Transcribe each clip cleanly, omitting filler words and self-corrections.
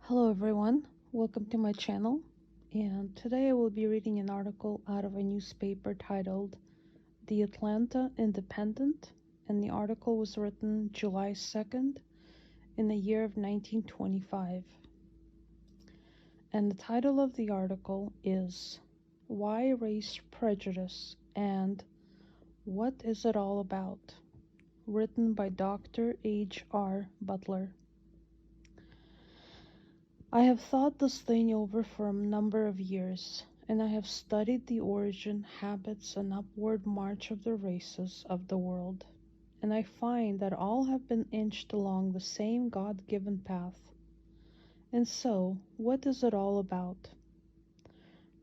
Hello everyone, welcome to my channel, and today I will be reading an article out of a newspaper titled The Atlanta Independent, and the article was written July 2nd in the year of 1925. And the title of the article is Why Race Prejudice and What Is It All About? Written by Dr. H.R. Butler. I have thought this thing over for a number of years, and I have studied the origin, habits, and upward march of the races of the world, and I find that all have been inched along the same God-given path. And so, what is it all about?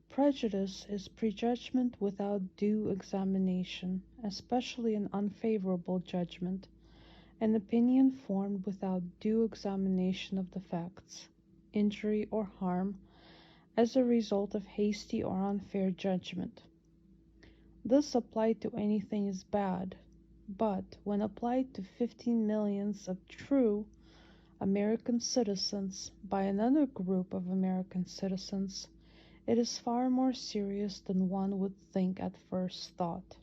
Prejudice is prejudgment without due examination, especially an unfavorable judgment, an opinion formed without due examination of the facts, injury or harm as a result of hasty or unfair judgment. This applied to anything is bad, but when applied to 15 millions of true American citizens by another group of American citizens, it is far more serious than one would think at first thought.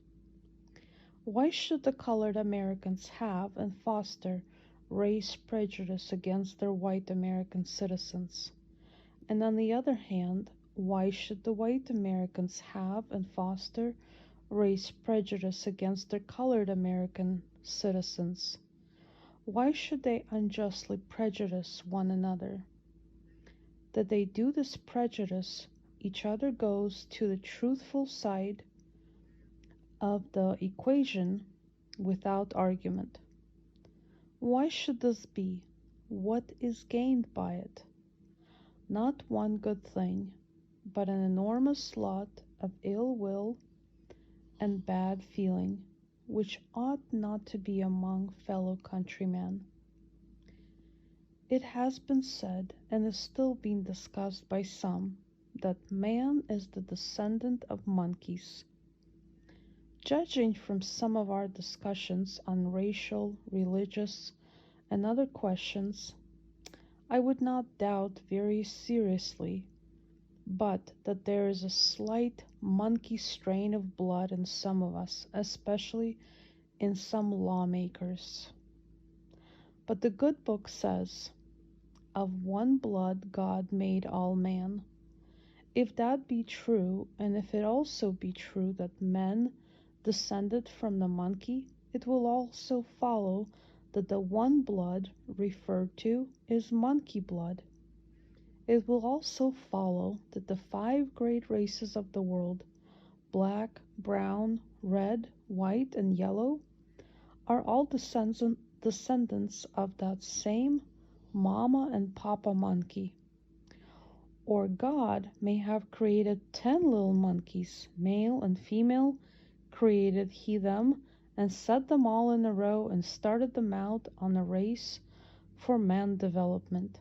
Why should the colored Americans have and foster race prejudice against their white American citizens? And on the other hand, why should the white Americans have and foster race prejudice against their colored American citizens? Why should they unjustly prejudice one another? That they do this prejudice each other goes to the truthful side of the equation without argument. Why should this be? What is gained by it? Not one good thing, but an enormous lot of ill will and bad feeling, which ought not to be among fellow countrymen. It has been said, and is still being discussed by some, that man is the descendant of monkeys. Judging from some of our discussions on racial, religious, and other questions, I would not doubt very seriously but that there is a slight monkey strain of blood in some of us, especially in some lawmakers. But the good book says, of one blood God made all man. If that be true, and if it also be true that men descended from the monkey, it will also follow that the one blood referred to is monkey blood. It will also follow that the 5 great races of the world, black, brown, red, white, and yellow, are all descendants of that same mama and papa monkey. Or God may have created 10 little monkeys, male and female, created he them, and set them all in a row and started them out on a race for man development.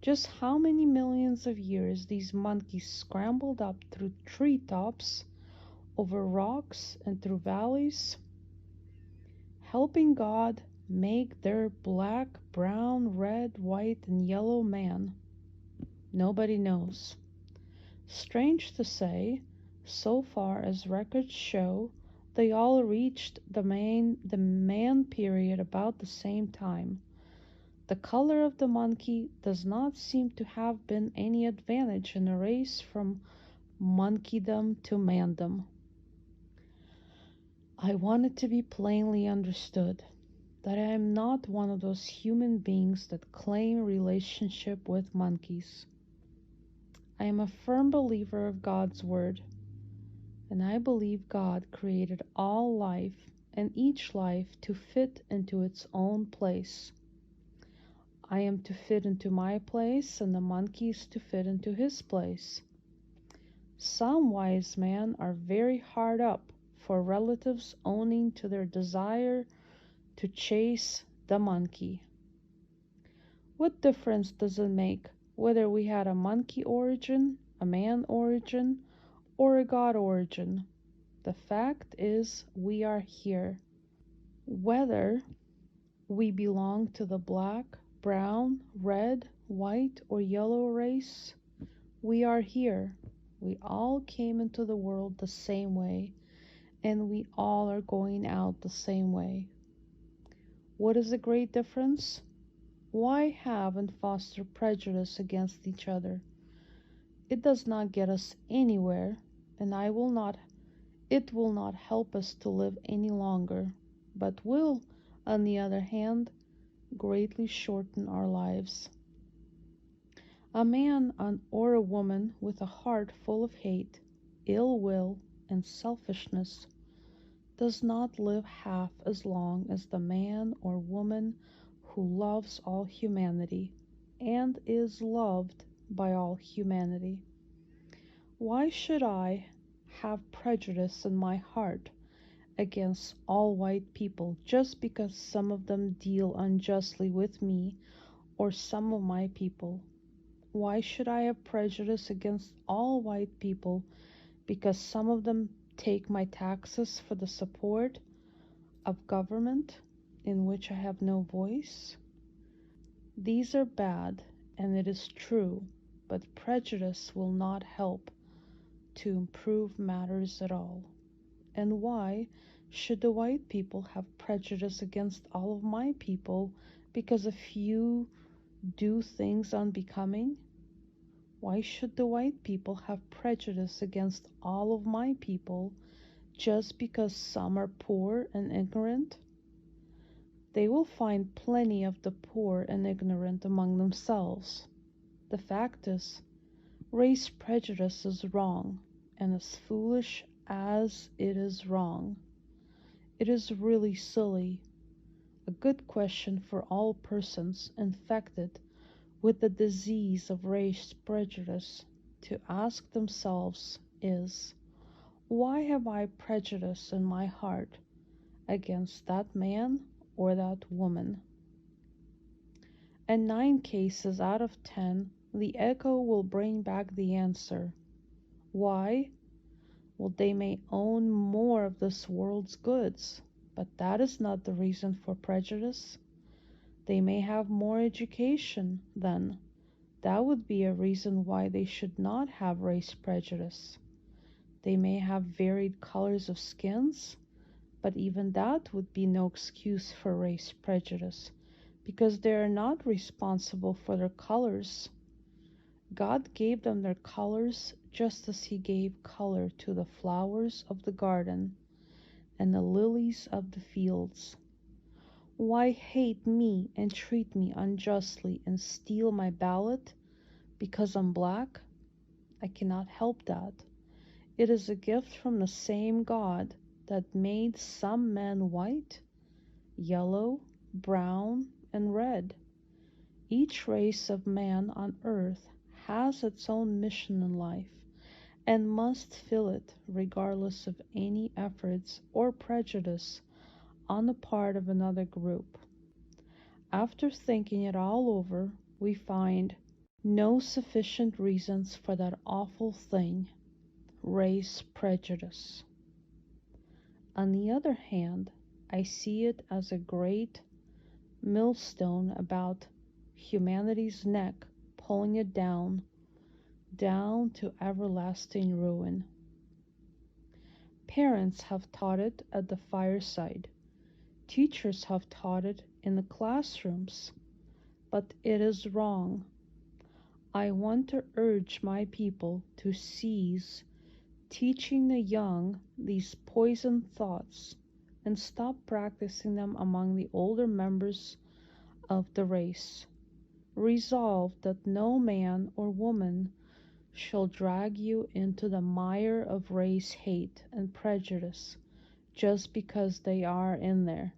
Just how many millions of years these monkeys scrambled up through treetops, over rocks, and through valleys, helping God make their black, brown, red, white, and yellow man. Nobody knows. Strange to say, so far as records show, they all reached the man period about the same time. The color of the monkey does not seem to have been any advantage in a race from monkeydom to mandom. I want it to be plainly understood that I am not one of those human beings that claim relationship with monkeys. I am a firm believer of God's word, and I believe God created all life and each life to fit into its own place. I am to fit into my place, and the monkey is to fit into his place. Some wise men are very hard up for relatives owning to their desire to chase the monkey. What difference does it make whether we had a monkey origin, a man origin, or a God origin? The fact is we are here. Whether we belong to the black, brown, red, white or yellow race, we are here. We all came into the world the same way, and we all are going out the same way. What is the great difference? Why have and foster prejudice against each other? It does not get us anywhere, and it will not help us to live any longer, but will, on the other hand, greatly shorten our lives. A man or a woman with a heart full of hate, ill will, and selfishness does not live half as long as the man or woman who loves all humanity and is loved by all humanity. Why should I have prejudice in my heart against all white people just because some of them deal unjustly with me or some of my people? Why should I have prejudice against all white people because some of them take my taxes for the support of government in which I have no voice? These are bad, and it is true, but prejudice will not help to improve matters at all. And why should the white people have prejudice against all of my people because a few do things unbecoming? Why should the white people have prejudice against all of my people just because some are poor and ignorant? They will find plenty of the poor and ignorant among themselves. The fact is, race prejudice is wrong, and as foolish as it is wrong. It is really silly. A good question for all persons infected with the disease of race prejudice to ask themselves is, why have I prejudice in my heart against that man or that woman? In 9 cases out of 10, the echo will bring back the answer. Why? Well, they may own more of this world's goods, but that is not the reason for prejudice. They may have more education, then. That would be a reason why they should not have race prejudice. They may have varied colors of skins, but even that would be no excuse for race prejudice, because they are not responsible for their colors. God gave them their colors just as He gave color to the flowers of the garden and the lilies of the fields. Why hate me and treat me unjustly and steal my ballot because I'm black? I cannot help that. It is a gift from the same God that made some men white, yellow, brown, and red. Each race of man on earth has its own mission in life and must fill it regardless of any efforts or prejudice on the part of another group. After thinking it all over, we find no sufficient reasons for that awful thing, race prejudice. On the other hand, I see it as a great millstone about humanity's neck, pulling it down to everlasting ruin. Parents have taught it at the fireside. Teachers have taught it in the classrooms. But it is wrong. I want to urge my people to cease teaching the young these poisoned thoughts and stop practicing them among the older members of the race. Resolve that no man or woman shall drag you into the mire of race hate and prejudice just because they are in there.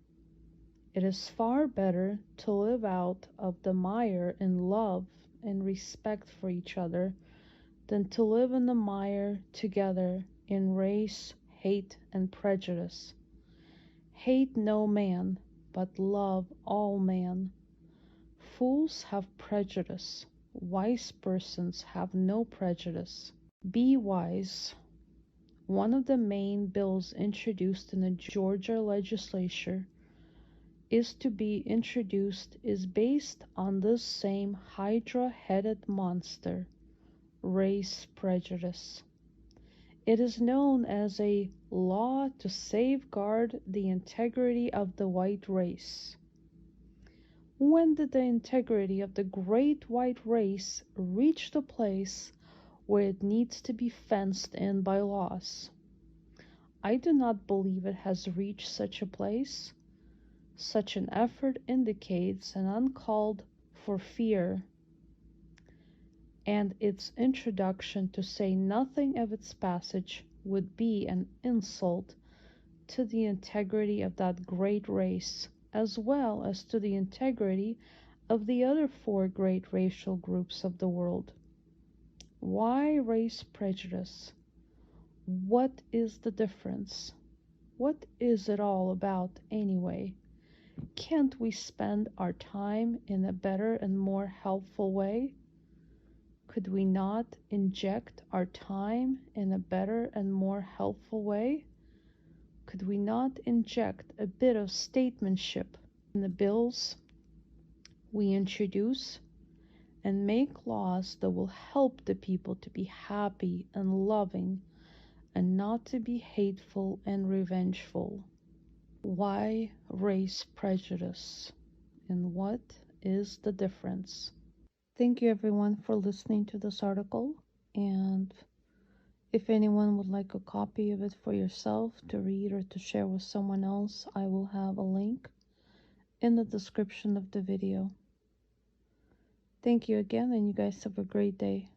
It is far better to live out of the mire in love and respect for each other than to live in the mire together in race, hate, and prejudice. Hate no man, but love all men. Fools have prejudice. Wise persons have no prejudice. Be wise. One of the main bills introduced in the Georgia legislature is to be introduced is based on this same hydra-headed monster, race prejudice. It is known as a law to safeguard the integrity of the white race. When did the integrity of the great white race reach the place where it needs to be fenced in by laws? I do not believe it has reached such a place. Such an effort indicates an uncalled for fear, and its introduction, to say nothing of its passage, would be an insult to the integrity of that great race, as well as to the integrity of the other four great racial groups of the world. Why race prejudice? What is the difference? What is it all about anyway? Can't we spend our time in a better and more helpful way? Could we not inject our time in a better and more helpful way? Could we not inject a bit of statesmanship in the bills we introduce and make laws that will help the people to be happy and loving and not to be hateful and revengeful? Why race prejudice? And what is the difference? Thank you everyone for listening to this article, and if anyone would like a copy of it for yourself to read or to share with someone else, I will have a link in the description of the video. Thank you again, and you guys have a great day.